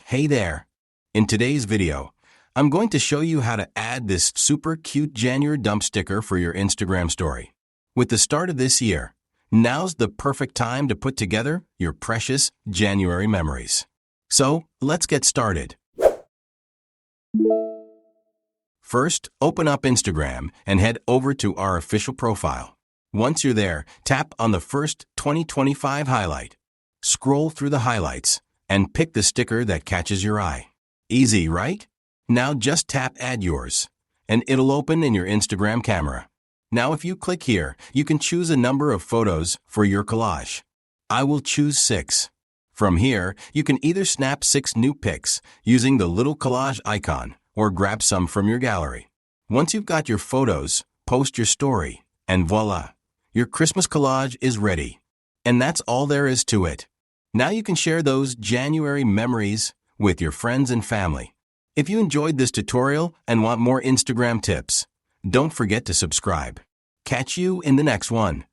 Hey there! In today's video, I'm going to show you how to add this super cute January dump sticker for your Instagram story. With the start of this year, now's the perfect time to put together your precious January memories. So, let's get started. First, open up Instagram and head over to our official profile. Once you're there, tap on the first 2025 highlight. Scroll through the highlights and pick the sticker that catches your eye. Easy, right? Now just tap Add Yours, and it'll open in your Instagram camera. Now if you click here, you can choose a number of photos for your collage. I will choose 6. From here, you can either snap 6 new pics using the little collage icon or grab some from your gallery. Once you've got your photos, post your story, and voila! Your Christmas collage is ready. And that's all there is to it. Now you can share those January memories with your friends and family. If you enjoyed this tutorial and want more Instagram tips, don't forget to subscribe. Catch you in the next one.